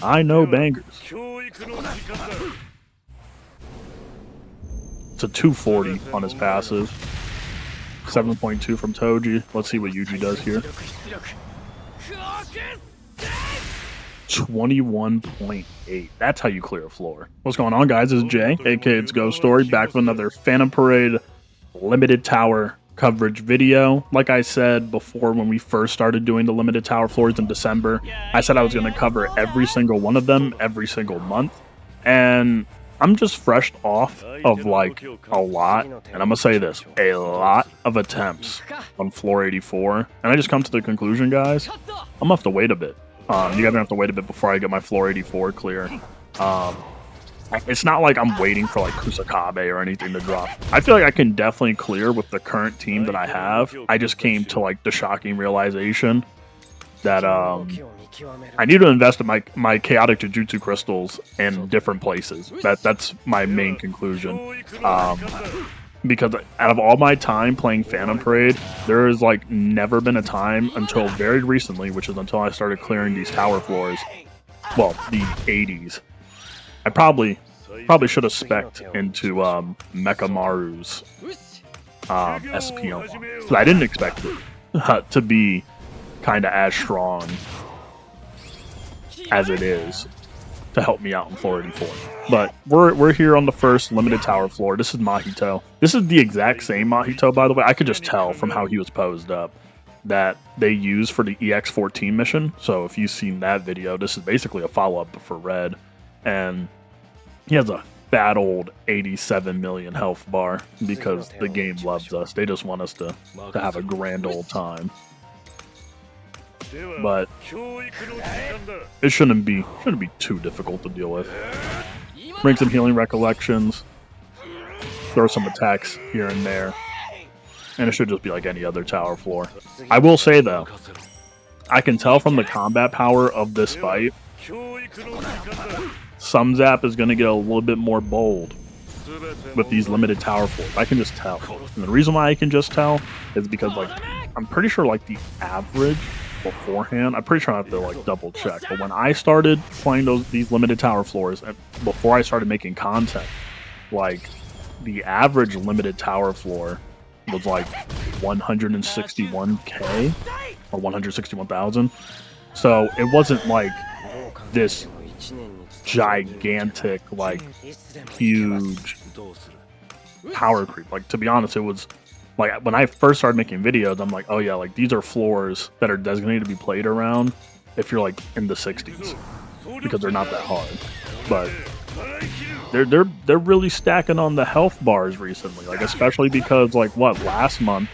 I know bangers. It's a 240 on his passive. 7.2 from Toji. Let's see what Yuji does here. 21.8. That's how you clear a floor. What's going on, guys? This is Jay, aka It's Ghost Story, back with another Phantom Parade limited tower coverage video. Like I said before, when we first started doing the limited tower floors in December, I said I was going to cover every single one of them every single month. And I'm just fresh off of like a lot, and I'm gonna say this, a lot of attempts on floor 84, and I just come to the conclusion, guys, I'm gonna have to wait a bit. You guys are gonna have to wait a bit before I get my floor 84 clear. It's not like I'm waiting for like Kusakabe or anything to drop. I feel like I can definitely clear with the current team that I have. I just came to like the shocking realization that I need to invest in my chaotic Taijutsu crystals in different places. That's my main conclusion. Because out of all my time playing Phantom Parade, there has like never been a time until very recently, which is until I started clearing these tower floors. Well, the 80s. I probably should have spec'd into Mechamaru's SP on. I didn't expect it to be kind of as strong as it is to help me out in floor 84. But we're here on the first limited tower floor. This is Mahito. This is the exact same Mahito, by the way. I could just tell from how he was posed up that they used for the EX14 mission. So if you've seen that video, this is basically a follow-up for Red. And he has a fat old 87 million health bar because the game loves us. They just want us to have a grand old time. But it shouldn't be too difficult to deal with. Bring some healing recollections, throw some attacks here and there, and it should just be like any other tower floor. I will say though, I can tell from the combat power of this fight, some Zap is going to get a little bit more bold with these limited tower floors. I can just tell. And the reason why I can just tell is because like I'm pretty sure like the average beforehand, I'm pretty sure I have to like double check, but when I started playing these limited tower floors and before I started making content, like the average limited tower floor was like 161k or 161,000. So it wasn't like this gigantic, like huge power creep. Like, to be honest, it was like when I first started making videos, I'm like, oh yeah, like these are floors that are designated to be played around if you're like in the 60s because they're not that hard. But they're really stacking on the health bars recently, like especially because like last month,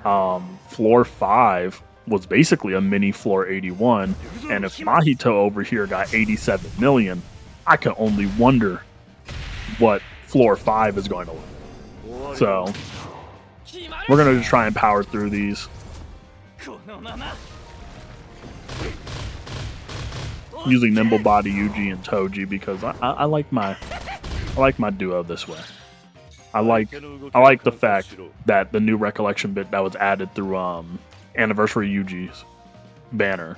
floor 5 was basically a mini floor 81, and if Mahito over here got 87 million, I can only wonder what floor 5 is going to look. So we're gonna just try and power through these. Using Nimble Body, Yuji, and Toji because I like my duo this way. I like the fact that the new recollection bit that was added through Anniversary Yuji's banner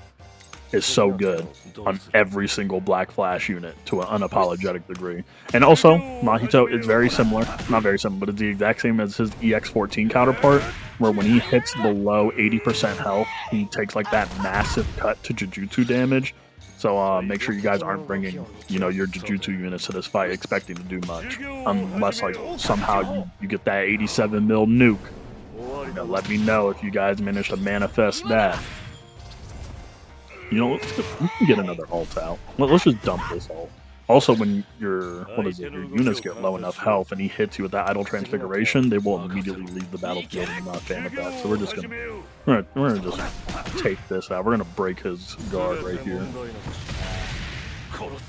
is so good on every single Black Flash unit to an unapologetic degree. And also, Mahito is very similar, not very similar, but it's the exact same as his EX14 counterpart, where when he hits below 80% health, he takes like that massive cut to Jujutsu damage. So make sure you guys aren't bringing, you know, your Jujutsu units to this fight expecting to do much, unless like somehow you get that 87 mil nuke. You know, let me know if you guys manage to manifest that. You know, we can get another ult out. Let's just dump this ult. Also, when your units get low enough health and he hits you with that idle transfiguration, they will immediately leave the battlefield, and I'm not a fan of that. So we're gonna just take this out. We're gonna break his guard right here.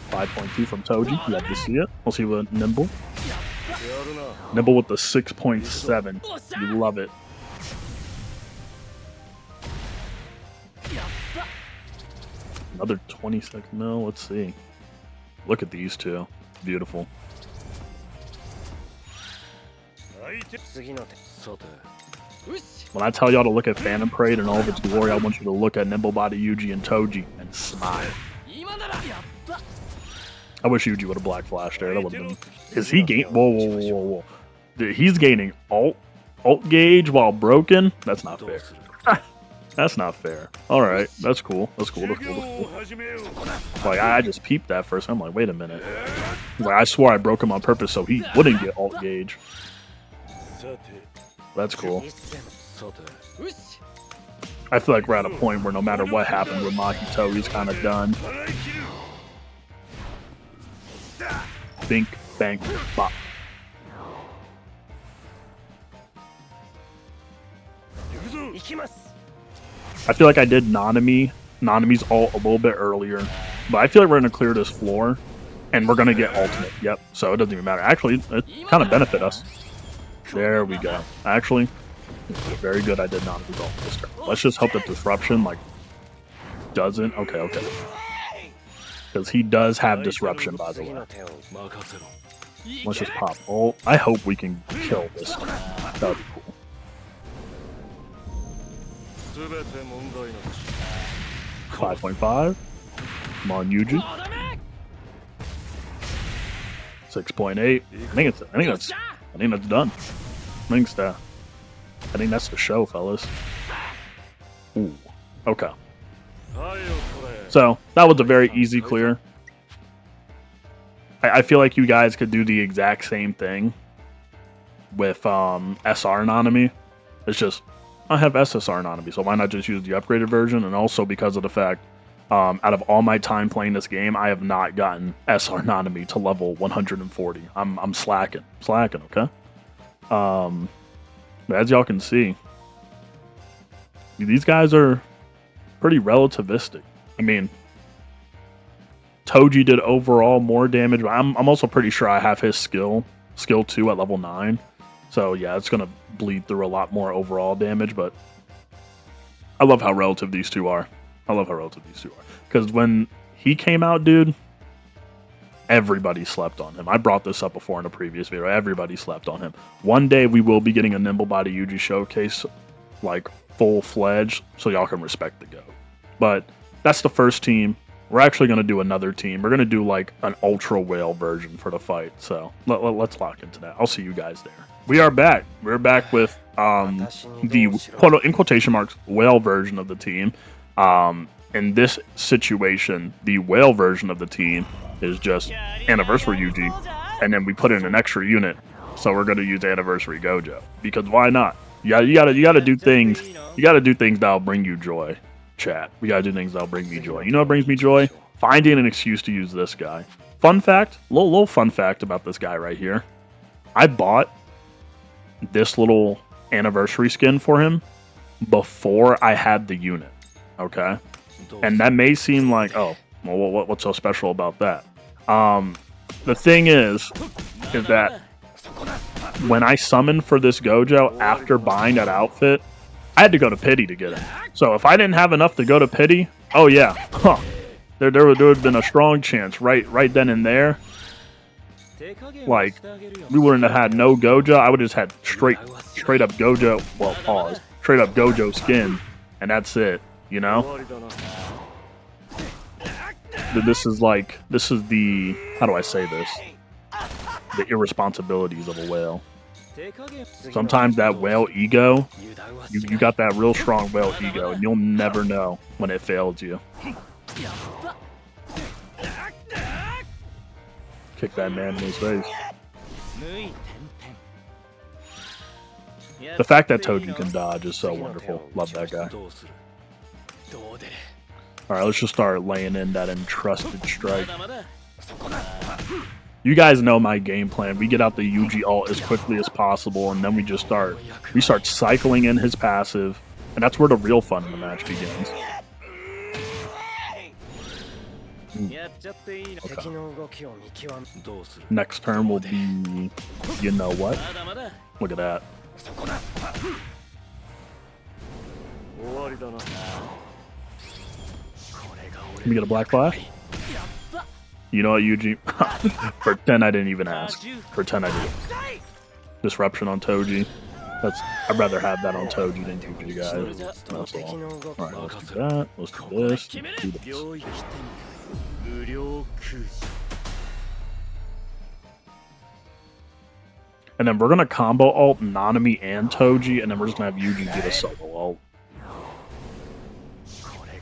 5.2 from Toji. You have to see it. We'll see with Nimble. Nimble with the 6.7. You love it. Another 26 mil. Let's see. Look at these two. Beautiful. When I tell y'all to look at Phantom Parade and all of its glory, I want you to look at Nimble Body, Yuji, and Toji and smile. I wish Yuji would have black flashed there. That would have been. Is he gain? Whoa, whoa, whoa, whoa, whoa! Dude, he's gaining alt gauge while broken. That's not fair. That's not fair. All right, that's cool. That's cool. That's cool. That's cool. Like I just peeped that first. I'm like, wait a minute. Like I swore I broke him on purpose so he wouldn't get alt gauge. That's cool. I feel like we're at a point where no matter what happens with Mahito, he's kind of done. Bink, bank, bop. I feel like I did Nanami's ult a little bit earlier, but I feel like we're going to clear this floor, and we're going to get ultimate. Yep, so it doesn't even matter. Actually, it kind of benefit us. There we go. Actually, very good I did Nanami's ult this turn. Let's just hope that disruption, like, doesn't... Okay. Because he does have disruption, by the way. Let's just pop ult. I hope we can kill this turn. That would be cool. 5.5. Come on, Yuji. 6.8. I think that's done. I think that's the show, fellas. Ooh. Okay. So that was a very easy clear. I feel like you guys could do the exact same thing with SR Nanami. It's just I have SSR Nanami, so why not just use the upgraded version? And also because of the fact, out of all my time playing this game, I have not gotten SR Nanami to level 140. I'm slacking, okay? As y'all can see, these guys are pretty relativistic. I mean, Toji did overall more damage, but I'm also pretty sure I have his skill 2 at level 9. So yeah, it's gonna bleed through a lot more overall damage, but I love how relative these two are. Because when he came out, dude, everybody slept on him. I brought this up before in a previous video. Everybody slept on him. One day we will be getting a Nimble Body Yuji showcase, like full-fledged, so y'all can respect the GOAT. But that's the first team. We're actually going to do another team. We're going to do like an Ultra Whale version for the fight. So let's lock into that. I'll see you guys there. We are back. We're back with the quote in quotation marks whale version of the team. In this situation, the whale version of the team is just Anniversary Yuji, and then we put in an extra unit. So we're going to use Anniversary Gojo because why not? Yeah, you gotta do things. You gotta do things that'll bring you joy. Chat. We gotta do things that'll bring me joy. You know what brings me joy? Finding an excuse to use this guy. Fun fact, little fun fact about this guy right here. I bought this little anniversary skin for him before I had the unit. Okay? And that may seem like, oh, well, what's so special about that? The thing is that when I summoned for this Gojo after buying that outfit, I had to go to Pity to get it. So if I didn't have enough to go to Pity, oh yeah, there would have been a strong chance right then and there. Like, we wouldn't have had no Gojo. I would have just had straight up Gojo. Well, pause. Straight up Gojo skin, and that's it. You know. This is the, how do I say this? The irresponsibilities of a whale. Sometimes that whale ego, you got that real strong whale ego, and you'll never know when it fails you. Kick that man in his face. The fact that Toji can dodge is so wonderful. Love that guy. Alright, let's just start laying in that entrusted strike. You guys know my game plan. We get out the Yuji ult as quickly as possible, and then we start cycling in his passive, and that's where the real fun in the match begins. Okay. Next turn will be, you know what? Look at that. Can we get a black flash? You know what, Yuji? Pretend I didn't even ask. Pretend I didn't. Disruption on Toji. I'd rather have that on Toji than Yuji, guys. That's all. Alright, let's do that. Let's do this. Do this. And then we're going to combo ult Nanami and Toji, and then we're just going to have Yuji get a solo ult.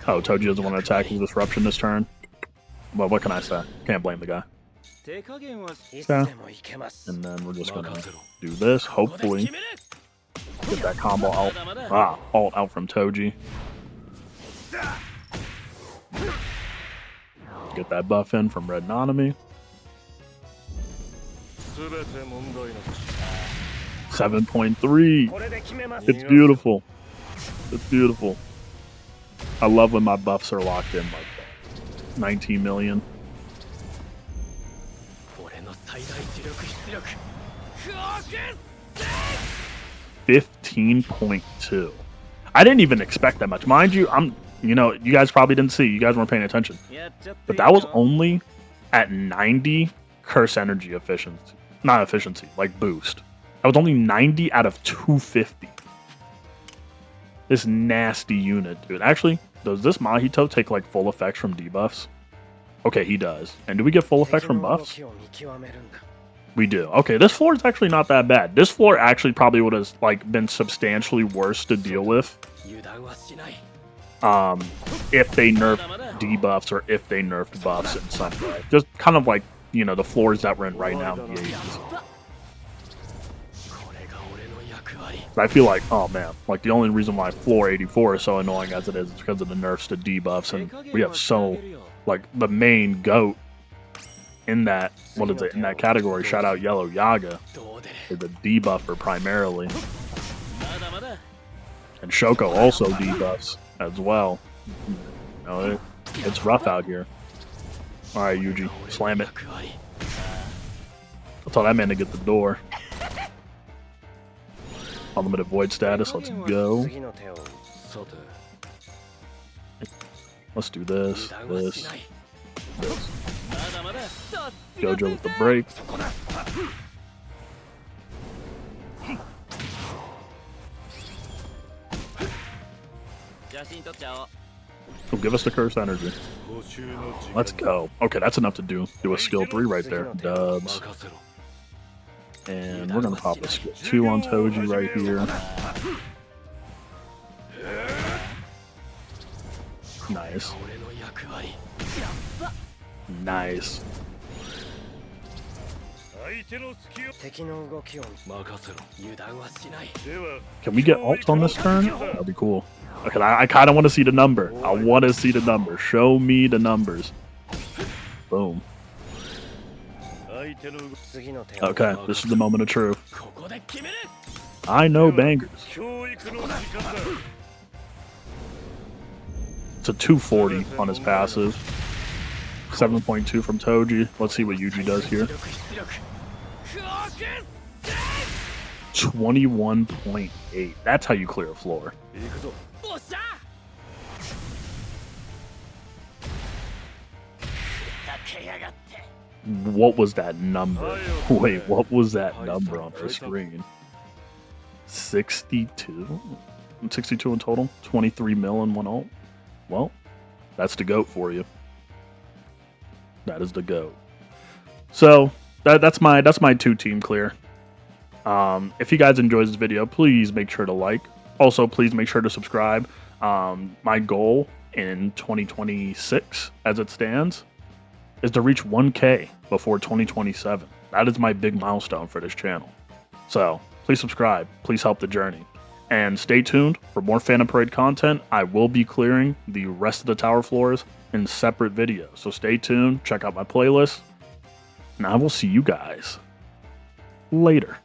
Oh, Toji doesn't want to attack with Disruption this turn. Well, what can I say? Can't blame the guy. Okay. And then we're just going to do this, hopefully. Get that combo ult. Ah, ult out from Toji. Get that buff in from Red Nanami. 7.3. It's beautiful. It's beautiful. I love when my buffs are locked in like that. 19 million. 15.2. I didn't even expect that much. Mind you, you guys probably didn't see. You guys weren't paying attention. But that was only at 90 curse energy efficiency. Not efficiency, like boost. That was only 90 out of 250. This nasty unit, dude. Actually, does this Mahito take like full effects from debuffs? Okay, he does. And do we get full effects from buffs? We do. Okay, this floor is actually not that bad. This floor actually probably would have like been substantially worse to deal with. If they nerfed debuffs or if they nerfed buffs in some way. Just kind of like, the floors that we're in right now in the 80s. I feel like, oh man, like the only reason why floor 84 is so annoying as it is because of the nerfs to debuffs, and we have so, like, the main GOAT in that, in that category, shout out Yellow Yaga, is a debuffer primarily. And Shoko also debuffs as well. It's rough out here. Alright, Yuji, slam it. I'll tell that man to get the door. Unlimited void status, let's go. Let's do this. Gojo with the break. Oh, give us the curse energy. Let's go. Okay, that's enough to do a skill 3 right there. Dubs. And we're gonna pop a skill 2 on Toji right here. Nice. Nice. Can we get ult on this turn? That'd be cool. Okay, I kind of want to see the number. I want to see the number. Show me the numbers. Boom. Okay, this is the moment of truth. I know bangers. It's a 240 on his passive. 7.2 from Toji. Let's see what Yuji does here. 21.8. That's how you clear a floor. What was that number? Wait, what was that number on the screen? 62? 62 in total? 23 mil in one ult? Well, that's the GOAT for you. That is the GOAT. So, that's my 2-team clear. If you guys enjoyed this video, please make sure to like. Also, please make sure to subscribe. My goal in 2026, as it stands, is to reach 1K before 2027. That is my big milestone for this channel. So, please subscribe. Please help the journey. And stay tuned for more Phantom Parade content. I will be clearing the rest of the tower floors in separate videos. So stay tuned. Check out my playlist. And I will see you guys later.